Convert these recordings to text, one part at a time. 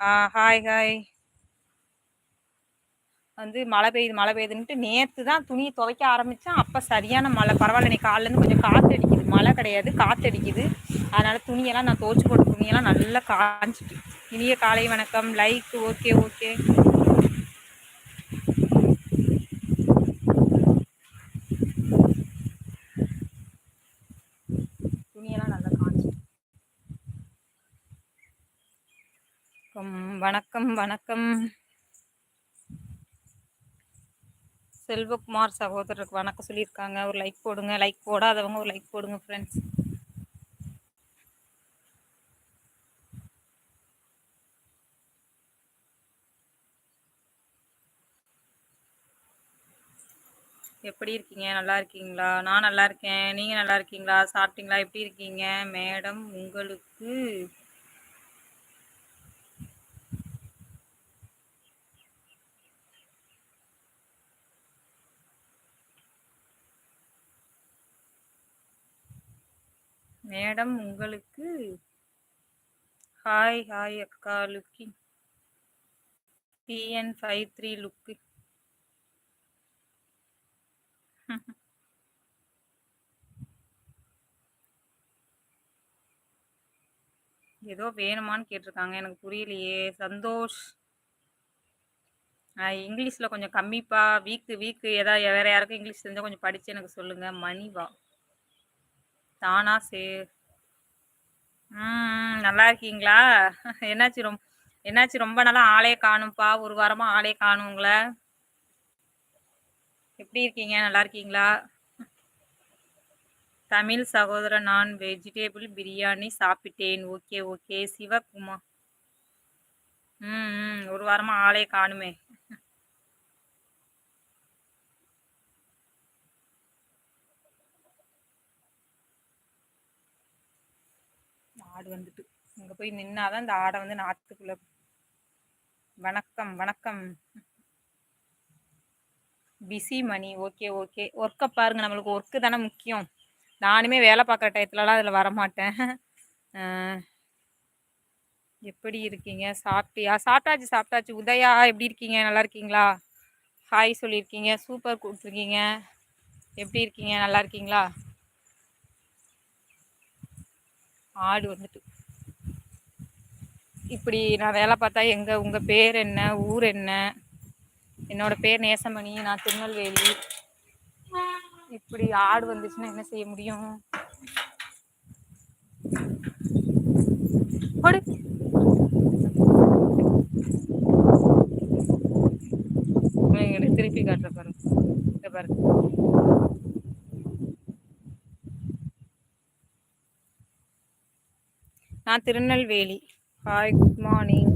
Hi hi. மழை பெய்யுதுன்ட்டு நேத்து தான் துணிய துவைக்க ஆரம்பிச்சேன். அப்ப சரியான மழை. பரவால்ல இன்னைக்கு காலைலேருந்து கொஞ்சம் காத்தடிக்குது. மழை கிடையாது, காத்தடிக்குது. அதனால துணியெல்லாம் நான் துவைச்சு போட்ட துணியெல்லாம் நல்லா காஞ்சிட்டு. இனிய காலை வணக்கம். Like okay okay. துணியெல்லாம் நல்லா காஞ்சிட்டு. வணக்கம் வணக்கம். செல்வகுமார் சகோதரருக்கு வணக்கம் சொல்லியிருக்காங்க. ஒரு லைக் போடுங்க. லைக் போடாதவங்க ஒரு லைக் போடுங்க ஃப்ரெண்ட்ஸ். எப்படி இருக்கீங்க? நல்லா இருக்கீங்களா? நான் நல்லா இருக்கேன். நீங்க நல்லா இருக்கீங்களா? சாப்பிட்டீங்களா? எப்படி இருக்கீங்க மேடம்? உங்களுக்கு மேடம் உங்களுக்கு ஹாய் ஹாய் அக்கா. லுக்கிங் TN53 லுக்கு. ஏதோ வேணுமான்னு கேட்டிருக்காங்க. எனக்கு புரியலையே. சந்தோஷ். இங்கிலீஷ்ல கொஞ்சம் கம்மிப்பா. வீக்கு ஏதாவது வேற யாருக்கும் இங்கிலீஷ் தெரிஞ்சா கொஞ்சம் படிச்சு எனக்கு சொல்லுங்க. மணிவா தானா சே. நல்லா இருக்கீங்களா? என்னாச்சு ரொம்ப நாளா ஆளே காணும்ப்பா. ஒரு வாரமா ஆளே காணும் உங்களை. எப்படி இருக்கீங்க? நல்லா இருக்கீங்களா? தமிழ் சகோதரன், நான் வெஜிடேபிள் பிரியாணி சாப்பிட்டேன். Okay okay. சிவகுமார். ஒரு வாரமா ஆளே காணுமே. ஆடு வந்துட்டு இங்க போய் நின்னாதான் இந்த ஆடை வந்து நாட்டுக்குள்ள. வணக்கம் வணக்கம். Busy money. Okay okay. ஒர்க்கை பாருங்க. நம்மளுக்கு ஒர்க்கு தானே முக்கியம். நானுமே வேலை பார்க்குற டயத்துலலாம் அதில் வரமாட்டேன். எப்படி இருக்கீங்க? சாப்பிட்டியா? சாப்பிட்டாச்சு. உதயா எப்படி இருக்கீங்க? நல்லா இருக்கீங்களா? ஹாய் சொல்லியிருக்கீங்க. சூப்பர் கொடுத்துருக்கீங்க. எப்படி இருக்கீங்க? நல்லா இருக்கீங்களா? ஆடு வந்துட்டு இப்படி நான் வேலை பார்த்தா உங்கள் பேர் என்ன? ஊர் என்ன? என்னோட பேர் நேசமணி. நான் திருநெல்வேலி. இப்படி ஆடு வந்துச்சுன்னா என்ன செய்ய முடியும்? திருப்பி காட்டுற பாருங்க. இங்க பாருங்க. நான் திருநெல்வேலி. Hi good morning.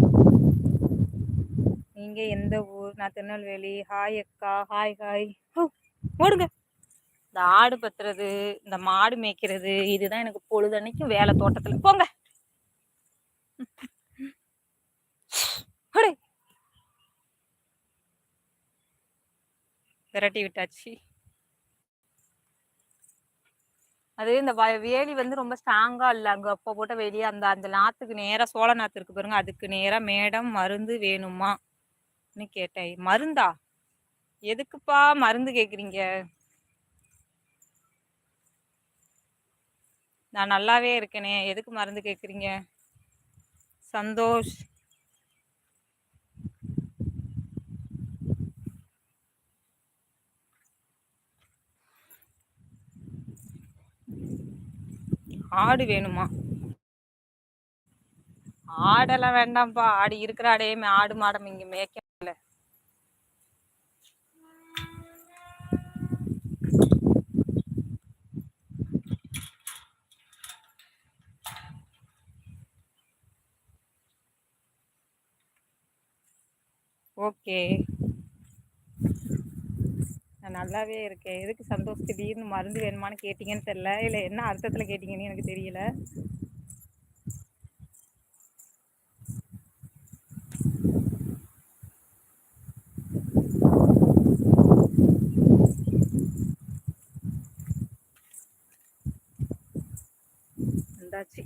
நீங்க எந்த ஊர்? நான் திருநெல்வேலி. ஹாய் அக்கா. Hi hi. ஓடுங்க. இந்த ஆடு பத்துறது, இந்த மாடு மேய்க்கிறது, இதுதான் எனக்கு பொழுதன்னைக்கும் வேலை தோட்டத்துல. போங்க. விரட்டி விட்டாச்சு. அது இந்த வேலி வந்து ரொம்ப ஸ்ட்ராங்கா இல்லை. அங்க அப்போ போட்ட வேலியே அந்த அந்த நாத்துக்கு நேரா சோள நாத்து இருக்கு பாருங்க, அதுக்கு நேரா மேடம் மருந்து வேணுமான்னு கேட்டேன். மருந்தா? எதுக்குப்பா மருந்து கேக்குறீங்க? நான் நல்லாவே இருக்கேனே, எதுக்கு மருந்து கேக்குறீங்க? சந்தோஷ். ஆடு வேணுமா? ஆடெல்லாம் வேண்டாம்ப்பா. ஆடு இருக்கிற ஆடையே ஆடு மாடம் இங்க மேய்க்க. ஓகே, நான் நல்லாவே இருக்கேன். எதுக்கு சந்தோஷ் திடீர்னு மருந்து வேணுமான்னு கேட்டீங்கன்னு தெரியல. இல்லை என்ன அர்த்தத்தில் கேட்டீங்கன்னு எனக்கு தெரியல. வந்தாச்சு.